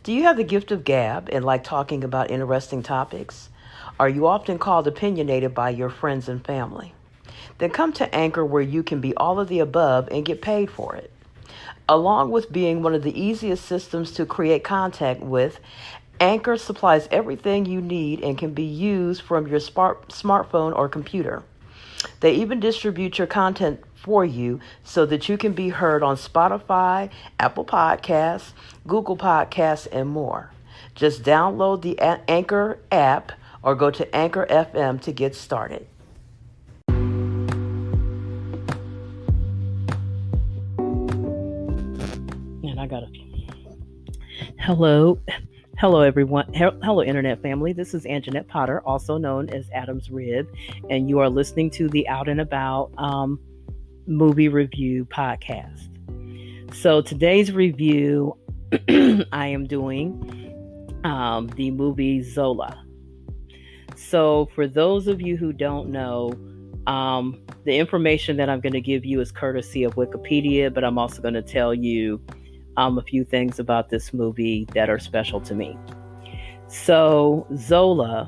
Do you have the gift of gab and like talking about interesting topics? Are you often called opinionated by your friends and family? Then come to Anchor where you can be all of the above and get paid for it. Along with being one of the easiest systems to create contact with, Anchor supplies everything you need and can be used from your smartphone or computer. They even distribute your content for you so that you can be heard on Spotify, Apple Podcasts, Google Podcasts, and more. Just download the Anchor app or go to Anchor FM to get started. And I got a hello everyone. Hello internet family. This is Anjanette Potter, also known as Adam's Rib, and you are listening to the Out and About movie review podcast. So today's review, I am doing the movie Zola. So for those of you who don't know, the information that I'm going to give you is courtesy of Wikipedia, but I'm also going to tell you a few things about this movie that are special to me. So Zola,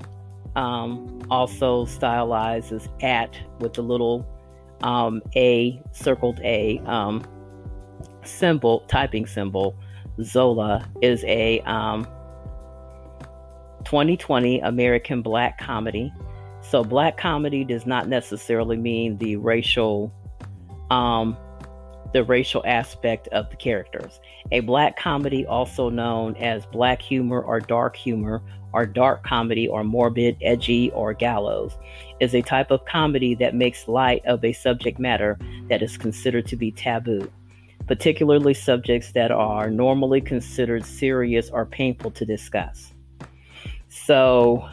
also stylized as at with the little A, circled A symbol, typing symbol. Zola is a 2020 American black comedy. So black comedy does not necessarily mean the racial aspect of the characters. A black comedy, also known as black humor or dark comedy or morbid, edgy, or gallows, is a type of comedy that makes light of a subject matter that is considered to be taboo, particularly subjects that are normally considered serious or painful to discuss. So,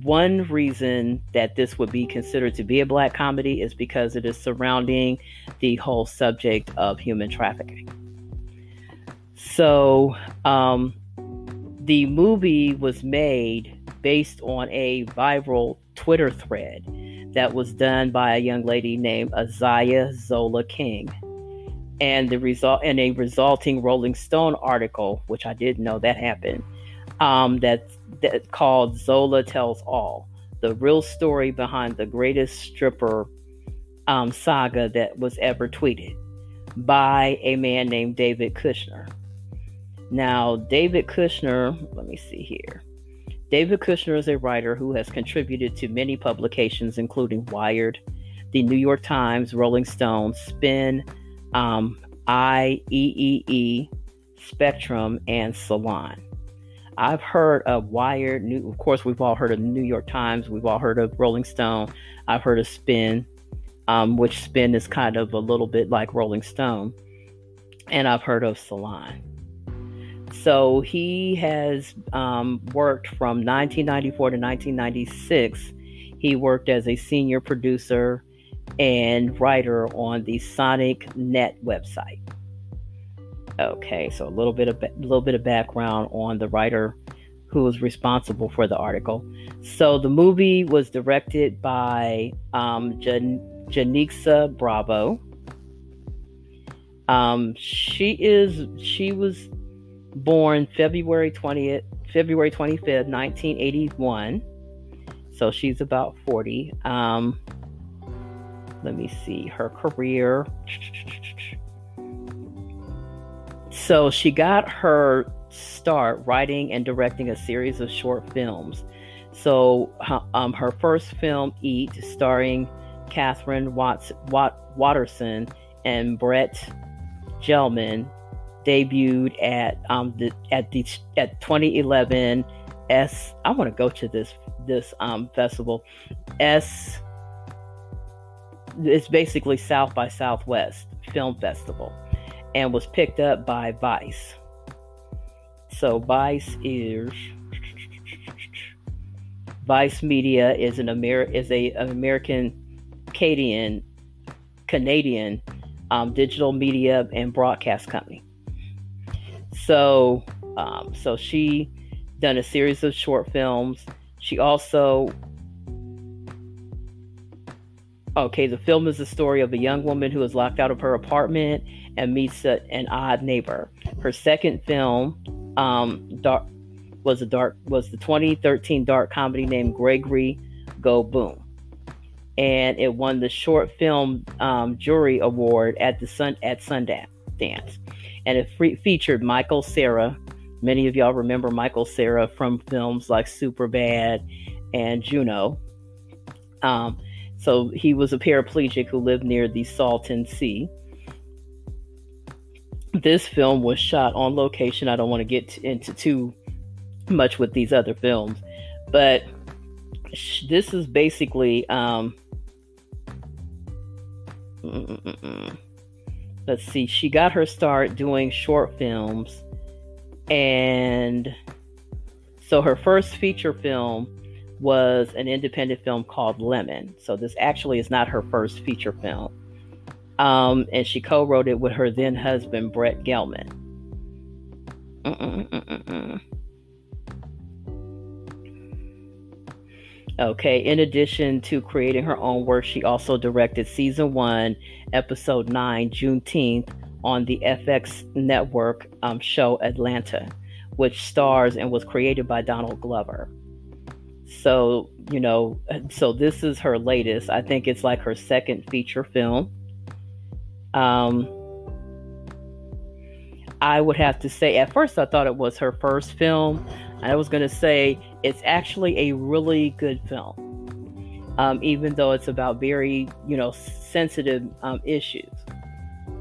one reason that this would be considered to be a black comedy is because it is surrounding the whole subject of human trafficking. So the movie was made based on a viral Twitter thread that was done by a young lady named Isaiah Zola King. And a resulting Rolling Stone article, which I didn't know that happened, that called Zola Tells All, the real story behind the greatest stripper saga that was ever tweeted, by a man named David Kushner. Now, David Kushner, let me see here. David Kushner is a writer who has contributed to many publications, including Wired, the New York Times, Rolling Stone, Spin, IEEE, Spectrum, and Salon. I've heard of Wired. Of course, we've all heard of New York Times. We've all heard of Rolling Stone. I've heard of Spin, which Spin is kind of a little bit like Rolling Stone. And I've heard of Salon. So he has worked from 1994 to 1996. He worked as a senior producer and writer on the Sonic Net website. Okay, so a little bit of background on the writer who was responsible for the article. So the movie was directed by Janixa Bravo. She was born February 25th, 1981. So she's about 40. Let me see her career. So she got her start writing and directing a series of short films. So her first film, Eat, starring Catherine Watterson and Brett Gelman, debuted at 2011 I want to go to this festival. It's basically South by Southwest Film Festival, and was picked up by Vice. So Vice Media is an American Canadian digital media and broadcast company. So she done a series of short films. She also the film is the story of a young woman who is locked out of her apartment and meets an odd neighbor. Her second film, dark, was the 2013 dark comedy named Gregory Go Boom, and it won the short film jury award at Sundance, and it featured Michael Cera. Many of y'all remember Michael Cera from films like Superbad and Juno. So he was a paraplegic who lived near the Salton Sea. This film was shot on location. I don't want to get into too much with these other films, but this is basically let's see, she got her start doing short films, and so her first feature film was an independent film called Lemon. So this actually is not her first feature film. And she co-wrote it with her then husband, Brett Gelman. Okay, in addition to creating her own work, she also directed season 1, episode 9, Juneteenth, on the FX network show Atlanta, which stars and was created by Donald Glover. So, so this is her latest. I think it's like her second feature film. I would have to say, at first I thought it was her first film. I was going to say it's actually a really good film, even though it's about very, sensitive issues.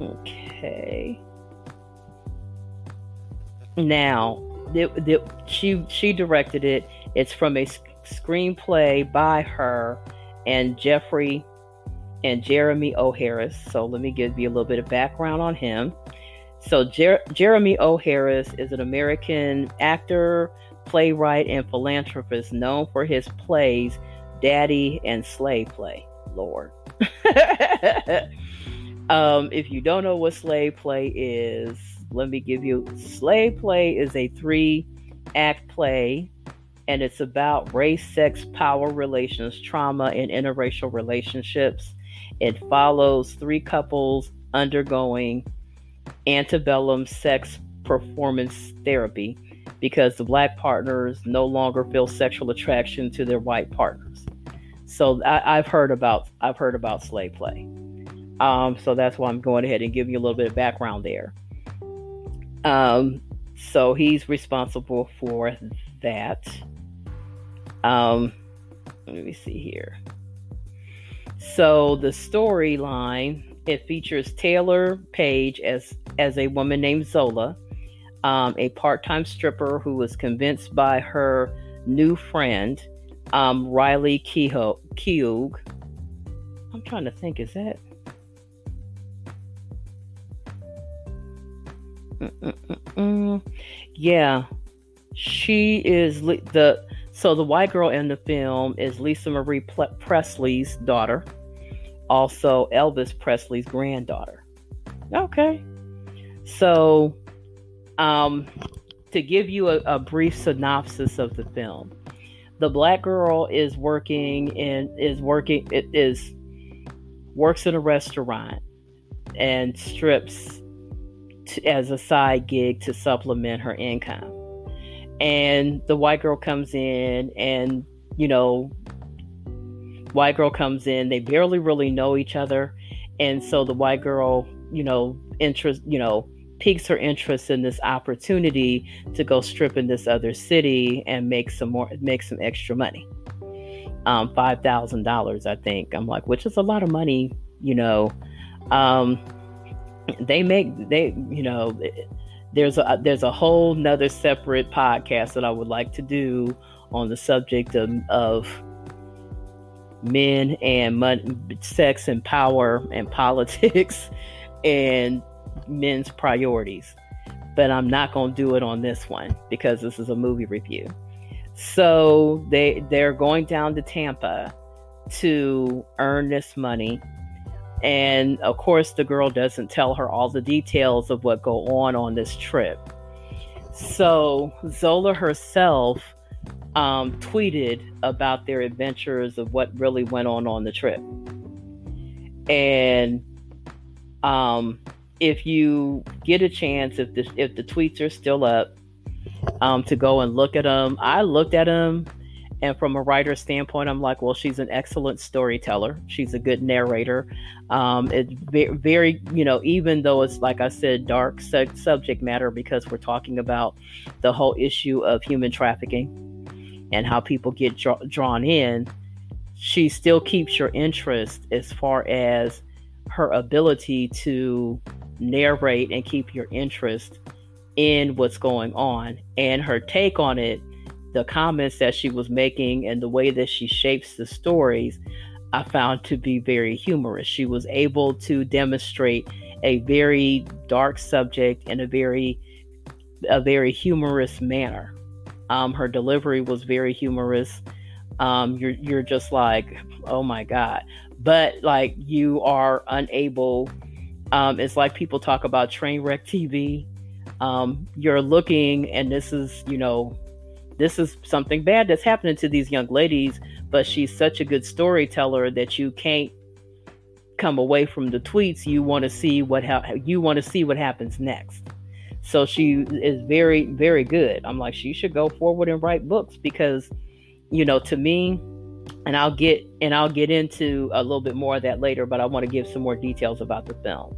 Okay. Now, she directed it. It's from a screenplay by her and Jeremy O. Harris. So let me give you a little bit of background on him. So Jeremy O. Harris is an American actor, playwright, and philanthropist known for his plays Daddy and Slave Play. Lord. If you don't know what Slave Play is, let me give you. Slave Play is a 3-act play, and it's about race, sex, power relations, trauma, and interracial relationships. It follows 3 couples undergoing antebellum sex performance therapy because the black partners no longer feel sexual attraction to their white partners. So I've heard about Slave Play. So that's why I'm going ahead and giving you a little bit of background there. So he's responsible for that. Let me see here. So the storyline, it features Taylor Page as a woman named Zola, a part-time stripper who was convinced by her new friend, Riley Keough. I'm trying to think, is that? Yeah, she is the white girl in the film is Lisa Marie Presley's daughter, also Elvis Presley's granddaughter. Okay, so to give you a brief synopsis of the film, the black girl works in a restaurant and strips as a side gig to supplement her income. And the white girl comes in, and they barely really know each other, and so the white girl piques her interest in this opportunity to go strip in this other city and make some extra money. $5,000, I think. I'm like, which is a lot of money, there's a whole nother separate podcast that I would like to do on the subject of men and money, sex and power and politics and men's priorities, but I'm not going to do it on this one because this is a movie review. So they're going down to Tampa to earn this money. And of course, the girl doesn't tell her all the details of what go on this trip. So Zola herself tweeted about their adventures of what really went on the trip. And if you get a chance, if the tweets are still up, to go and look at them. I looked at them, and from a writer's standpoint, I'm like, well, she's an excellent storyteller. She's a good narrator. It's very, even though it's, like I said, dark subject matter, because we're talking about the whole issue of human trafficking and how people get drawn in, she still keeps your interest as far as her ability to narrate and keep your interest in what's going on, and her take on it, the comments that she was making, and the way that she shapes the stories, I found to be very humorous. She was able to demonstrate a very dark subject in a very humorous manner. Her delivery was very humorous. You're just like, oh my god, but like you are unable. It's like people talk about train wreck TV. You're looking, and this is something bad that's happening to these young ladies, but she's such a good storyteller that you can't come away from the tweets. You want to see what happens next. So she is very, very good. I'm like, she should go forward and write books, because, to me, and I'll get into a little bit more of that later, but I want to give some more details about the film.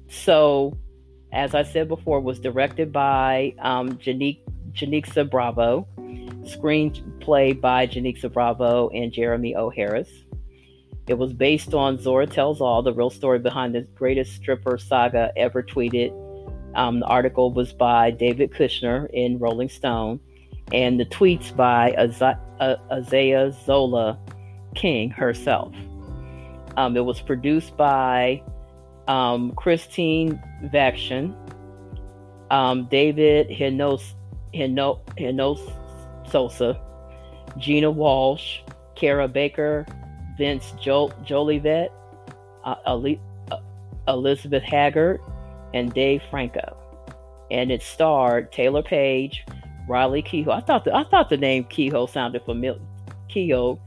So, as I said before, was directed by Janixa Bravo, screenplay by Janixa Bravo and Jeremy O. Harris. It was based on Zora Tells All, the real story behind the greatest stripper saga ever tweeted. The article was by David Kushner in Rolling Stone, and the tweets by Isaiah Zola King herself. It was produced by Christine Vaction, David Sosa, Gina Walsh, Kara Baker, Vince Jolivet, Elizabeth Haggard, and Dave Franco. And it starred Taylor Page, Riley Kehoe. I thought the name Kehoe sounded familiar. Kehoe,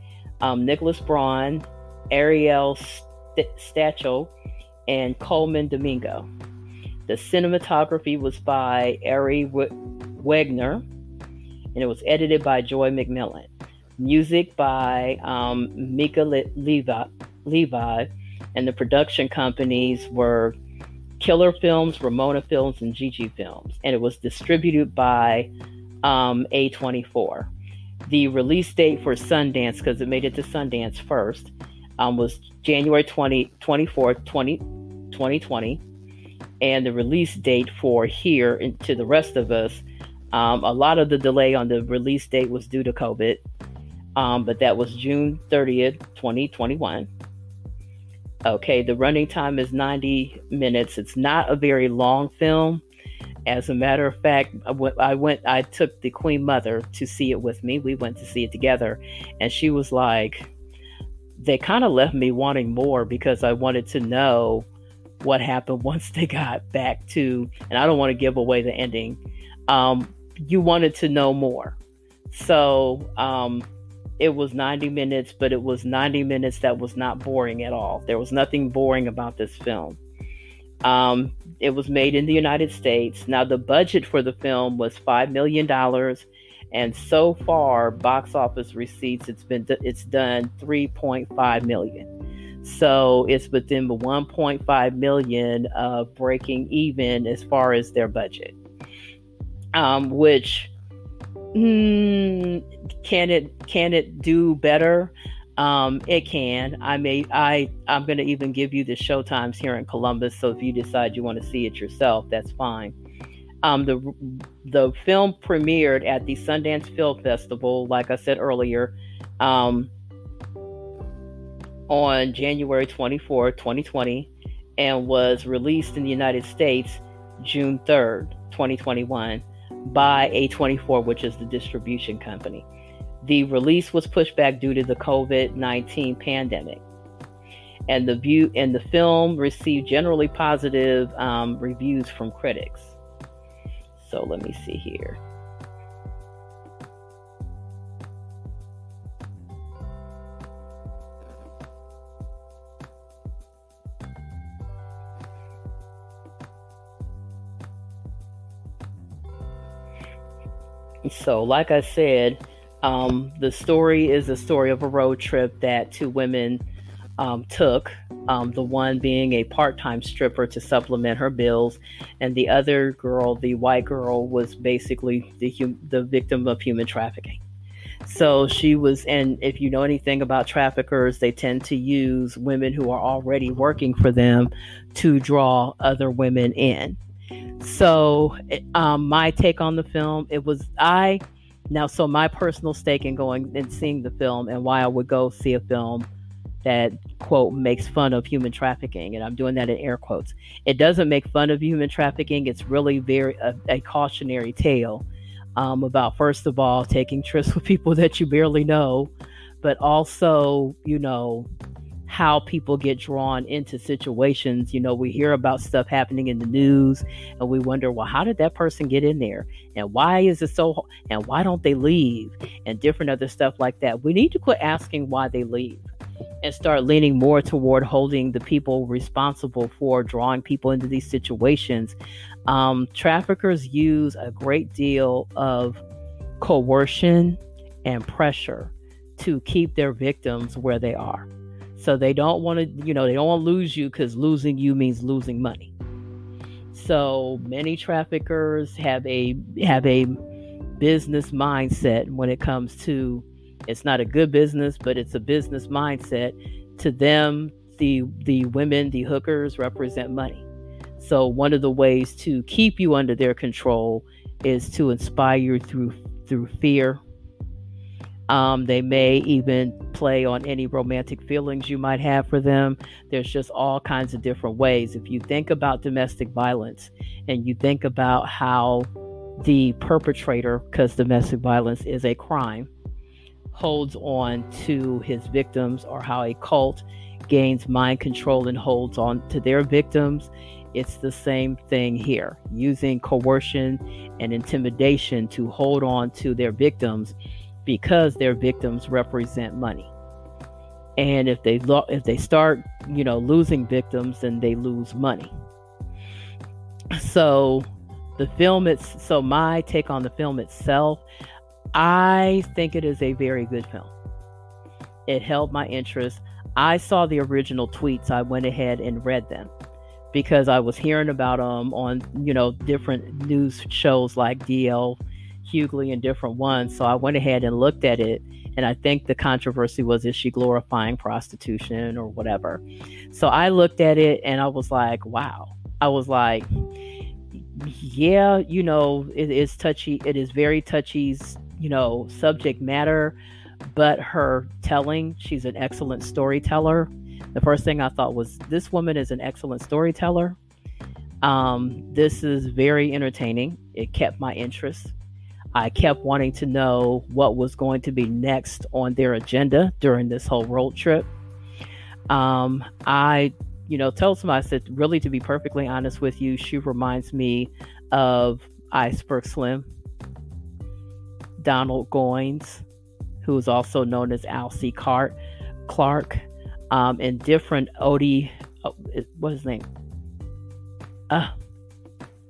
Nicholas Braun, Ariel Stachel, and Coleman Domingo. The cinematography was by Ari Wegner, and it was edited by Joy McMillan. Music by Mika Levi, and the production companies were Killer Films, Ramona Films, and Gigi Films, and it was distributed by A24. The release date for Sundance, because it made it to Sundance first, was January 24th, 2020. And the release date for here and to the rest of us, a lot of the delay on the release date was due to COVID, but that was June 30th, 2021. Okay, the running time is 90 minutes. It's not a very long film. As a matter of fact, I took the Queen Mother to see it with me. We went to see it together, and she was like, they kind of left me wanting more, because I wanted to know what happened once they got back to, and I don't want to give away the ending. You wanted to know more. So, it was 90 minutes, but it was 90 minutes that was not boring at all. There was nothing boring about this film. It was made in the United States. Now, the budget for the film was $5 million. And so far, box office receipts, it's done 3.5 million. So it's within the 1.5 million of breaking even as far as their budget. Which can it do better? It can. I'm going to even give you the showtimes here in Columbus. So if you decide you want to see it yourself, that's fine. The film premiered at the Sundance Film Festival, like I said earlier, on January 24, 2020, and was released in the United States June 3rd, 2021, by A24, which is the distribution company. The release was pushed back due to the COVID-19 pandemic. And the film received generally positive reviews from critics. So let me see here. So, like I said, the story is a story of a road trip that two women took. The one being a part-time stripper to supplement her bills, and the other girl, the white girl, was basically the victim of human trafficking. So she was, and if you know anything about traffickers, they tend to use women who are already working for them to draw other women in. So, my take on the film, it was I now. So my personal stake in going and seeing the film, and why I would go see a film that quote makes fun of human trafficking, and I'm doing that in air quotes. It doesn't make fun of human trafficking. It's really very a cautionary tale about, first of all, taking trips with people that you barely know, but also, how people get drawn into situations. We hear about stuff happening in the news, and we wonder, well, how did that person get in there? And why is it so, and why don't they leave? And different other stuff like that. We need to quit asking why they leave and start leaning more toward holding the people responsible for drawing people into these situations. Traffickers use a great deal of coercion and pressure to keep their victims where they are. So they don't want to, they don't want to lose you, because losing you means losing money. So many traffickers have a business mindset when it comes to, it's not a good business, but it's a business mindset. To them, the women, the hookers, represent money. So one of the ways to keep you under their control is to inspire you through fear. They may even play on any romantic feelings you might have for them. There's just all kinds of different ways. If you think about domestic violence, and you think about how the perpetrator, because domestic violence is a crime, holds on to his victims, or how a cult gains mind control and holds on to their victims, it's the same thing here, using coercion and intimidation to hold on to their victims, because their victims represent money. And if they start, losing victims, then they lose money. So so my take on the film itself, I think it is a very good film. It held my interest. I saw the original tweets. I went ahead and read them, because I was hearing about them on, different news shows like DL Hughley and different ones. So I went ahead and looked at it, and I think the controversy was, is she glorifying prostitution or whatever? So I looked at it, and I was like, wow. I was like, yeah, it is touchy. It is very touchy, subject matter, but her telling, she's an excellent storyteller. The first thing I thought was, this woman is an excellent storyteller. This is very entertaining. It kept my interest. I kept wanting to know what was going to be next on their agenda during this whole road trip. I, told somebody, I said, really, to be perfectly honest with you, she reminds me of Iceberg Slim, Donald Goines, who is also known as Al C. Clark, and different Odie, what's his name?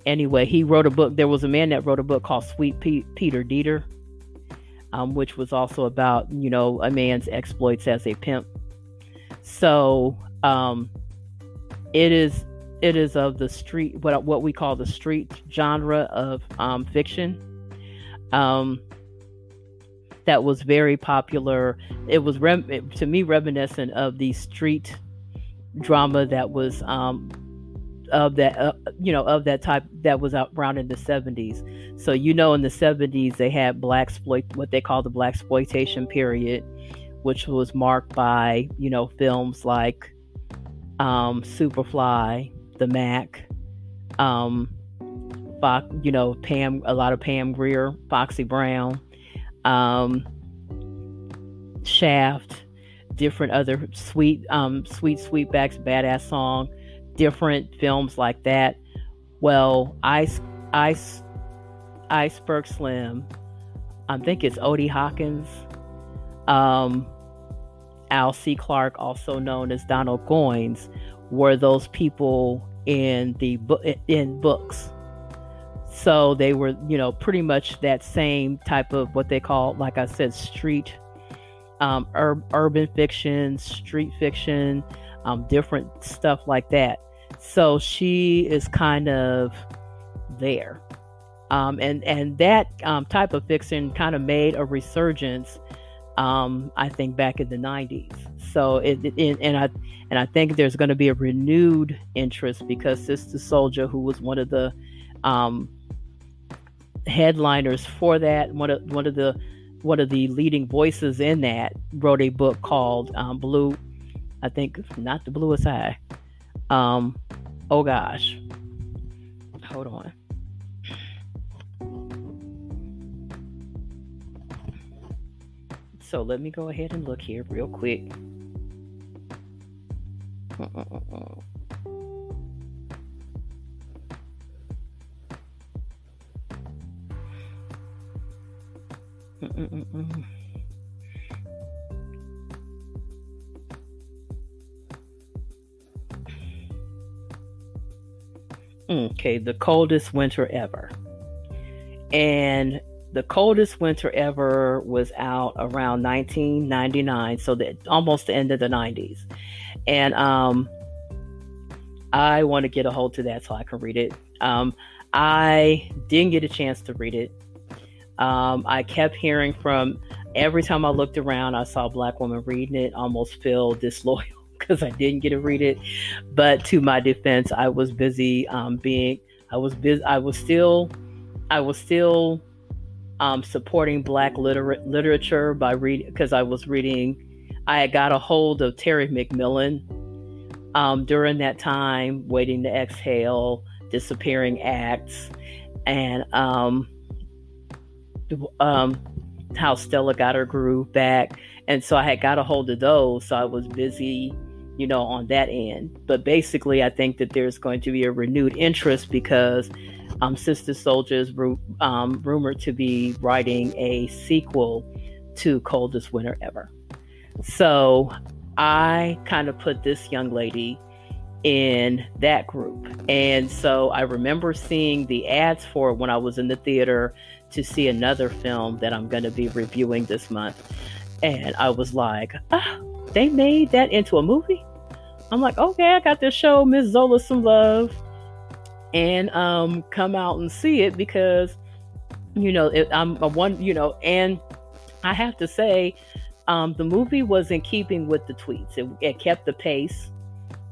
Anyway, he wrote a book. There was a man that wrote a book called Sweet Peter Dieter, which was also about, a man's exploits as a pimp. So it is of the street, what we call the street genre of fiction. That was very popular. It was to me reminiscent of the street drama that was of that type, that was out around in the 70s. So in the 70s they had what they call the blaxploitation period, which was marked by films like Superfly, The Mac, a lot of Pam Grier, Foxy Brown, Shaft, different other Sweetback's Badass Song, different films like that. Well, Iceberg Slim, I think it's Odie Hawkins, Al C. Clark, also known as Donald Goines, were those people in books. So they were, pretty much that same type of what they call, like I said, street, urban fiction, street fiction, different stuff like that. So she is kind of there. And that type of fiction kind of made a resurgence, I think, back in the 90s. So and I think there's going to be a renewed interest because Sister Soldier, who was one of the um, headliners for that, one of the leading voices in that, wrote a book called Blue. I think not the bluest eye. Um, oh gosh, hold on. So let me go ahead and look here real quick. Okay, the coldest winter ever. And the coldest winter ever was out around 1999, so almost the end of the 90s. And I want to get a hold to that so I can read it. I didn't get a chance to read it. I kept hearing from every time I looked around, I saw a Black woman reading it, almost feel disloyal because I didn't get to read it. But to my defense, I was busy I was busy. I was still supporting Black literature by reading, because I was reading. I had got a hold of Terry McMillan during that time, Waiting to Exhale, Disappearing Acts, and how Stella got her groove back. And so I had got a hold of those. So I was busy, on that end. But basically, I think that there's going to be a renewed interest because Sister Soldier is rumored to be writing a sequel to Coldest Winter Ever. So I kind of put this young lady in that group. And so I remember seeing the ads for it when I was in the theater to see another film that I'm going to be reviewing this month. And I was like, they made that into a movie? I'm like, okay, I got to show Miss Zola some love and come out and see it because, I'm a one, and I have to say, the movie was in keeping with the tweets. It kept the pace,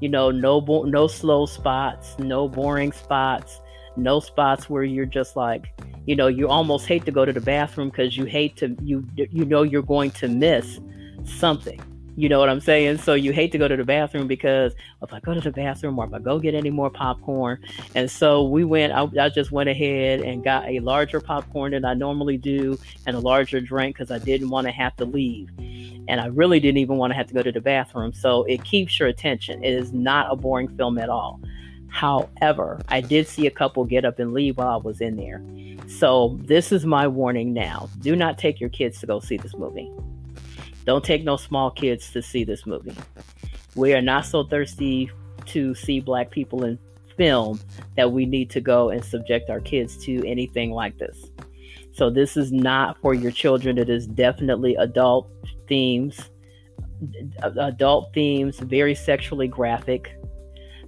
no slow spots, no boring spots, no spots where you're just like, you almost hate to go to the bathroom because you hate to, you're going to miss something. You know what I'm saying? So you hate to go to the bathroom because if I go to the bathroom or if I go get any more popcorn. And so I just went ahead and got a larger popcorn than I normally do and a larger drink because I didn't want to have to leave. And I really didn't even want to have to go to the bathroom. So it keeps your attention. It is not a boring film at all. However, I did see a couple get up and leave while I was in there. So this is my warning now. Do not take your kids to go see this movie. Don't take no small kids to see this movie. We are not so thirsty to see Black people in film that we need to go and subject our kids to anything like this. So this is not for your children. It is definitely adult themes, very sexually graphic.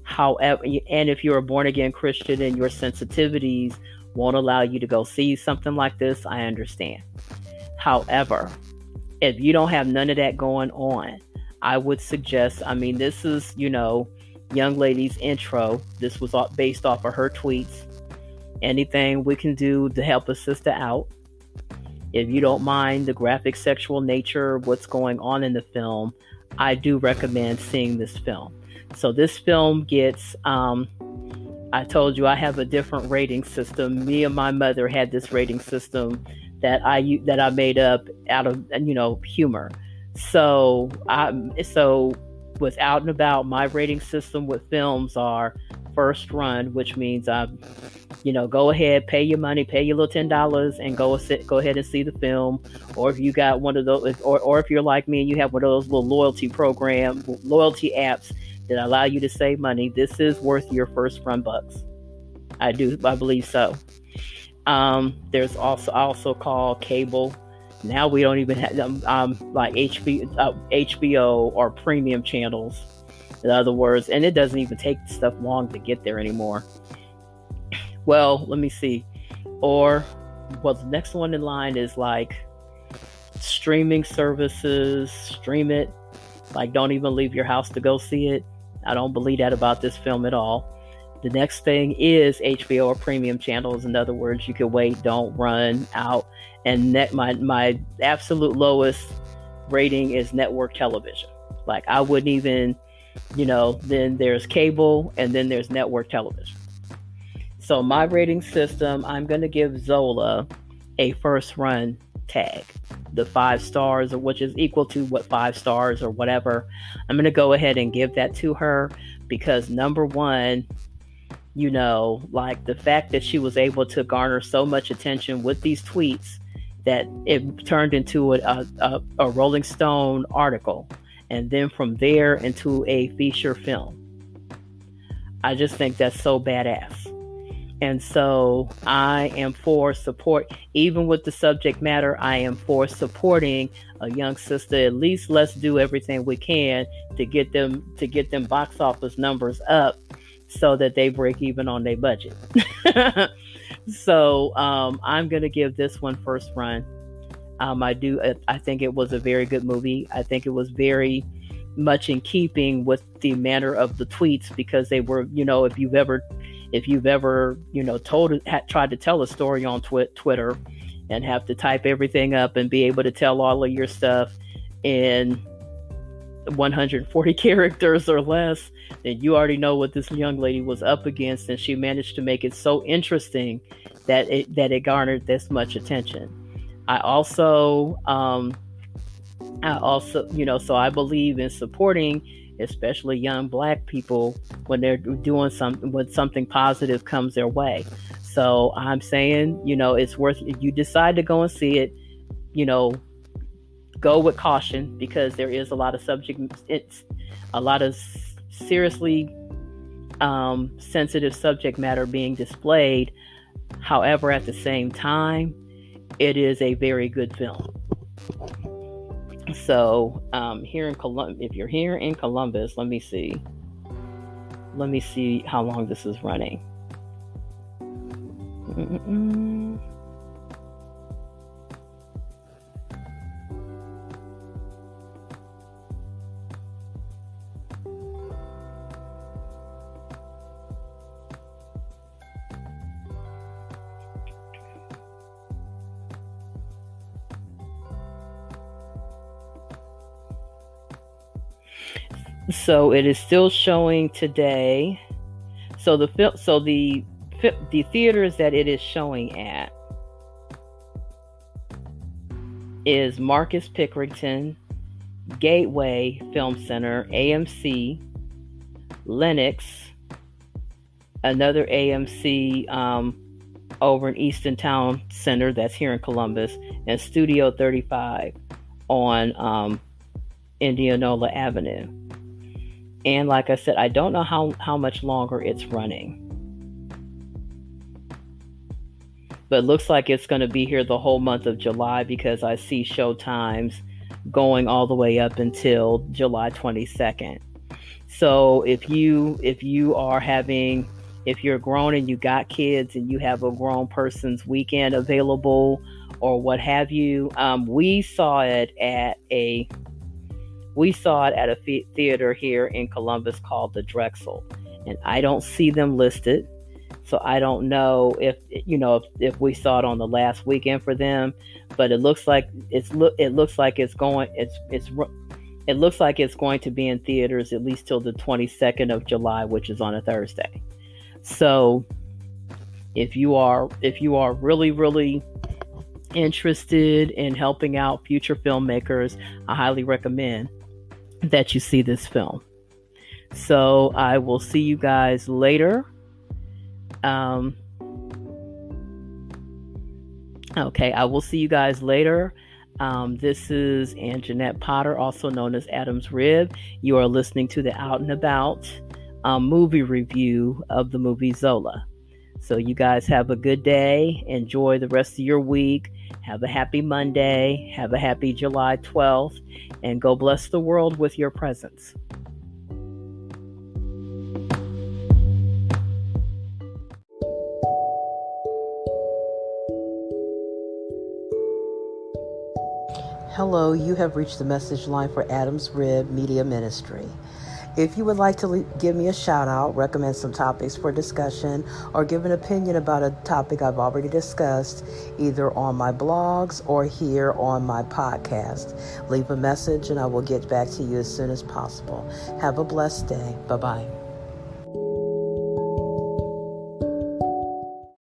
However, and if you're a born again Christian and your sensitivities won't allow you to go see something like this, I understand. However, if you don't have none of that going on, I would suggest, this is, young lady's intro. This was based off of her tweets. Anything we can do to help a sister out. If you don't mind the graphic sexual nature, what's going on in the film, I do recommend seeing this film. So this film gets, I told you I have a different rating system. Me and my mother had this rating system that I made up out of humor. So with Out and About, my rating system with films are first run, which means go ahead, pay your money, pay your little $10, and go ahead and see the film. Or if you got one of those, or if you're like me and you have one of those little loyalty apps that allow you to save money, this is worth your first run bucks. I believe so. There's also called cable. Now we don't even have like HBO or premium channels. In other words, and it doesn't even take stuff long to get there anymore. Well, let me see. Or, well, the next one in line is like streaming services. Stream it. Like, don't even leave your house to go see it. I don't believe that about this film at all. The next thing is HBO or premium channels. In other words, you can wait, don't run out. And my absolute lowest rating is network television. Like, I wouldn't even, then there's cable and then there's network television. So my rating system, I'm going to give Zola a first run tag. The 5 stars, which is equal to 5 stars or whatever. I'm going to go ahead and give that to her because number one, like the fact that she was able to garner so much attention with these tweets that it turned into a Rolling Stone article, and then from there into a feature film. I just think that's so badass. And so I am for support, even with the subject matter, I am for supporting a young sister. At least let's do everything we can to get them box office numbers up so that they break even on their budget. So I'm going to give this one first run. I think it was a very good movie. I think it was very much in keeping with the manner of the tweets, because they were, if you've ever tried to tell a story on Twitter and have to type everything up and be able to tell all of your stuff in 140 characters or less, then you already know what this young lady was up against, and she managed to make it so interesting that it garnered this much attention. I also, so I believe in supporting especially young Black people when they're doing something, when something positive comes their way. So I'm saying, it's worth, if you decide to go and see it, go with caution, because there is a lot of seriously sensitive subject matter being displayed. However, at the same time, it is a very good film. So here in if you're here in Columbus, let me see how long this is running. So it is still showing today. So the theaters that it is showing at is Marcus Pickerington, Gateway Film Center, AMC, Lenox, another AMC over in Easton Town Center, that's here in Columbus, and Studio 35 on Indianola Avenue. And like I said, I don't know how much longer it's running. But it looks like it's going to be here the whole month of July, because I see show times going all the way up until July 22nd. So if you're grown and you got kids and you have a grown person's weekend available or what have you, we saw it at a theater here in Columbus called the Drexel, and I don't see them listed, so I don't know if we saw it on the last weekend for them. But it looks like it's going to be in theaters at least till the 22nd of July, which is on a Thursday. So if you are really, really interested in helping out future filmmakers, I highly recommend that you see this film. So I will see you guys later. Okay, I will see you guys later. This is Anjanette Potter, also known as Adam's Rib. You are listening to the Out and About movie review of the movie Zola. So you guys have a good day. Enjoy the rest of your week. Have a happy Monday. Have a happy July 12th. And go bless the world with your presence. Hello, you have reached the message line for Adam's Rib Media Ministry. If you would like to give me a shout out, recommend some topics for discussion, or give an opinion about a topic I've already discussed, either on my blogs or here on my podcast, leave a message and I will get back to you as soon as possible. Have a blessed day. Bye-bye.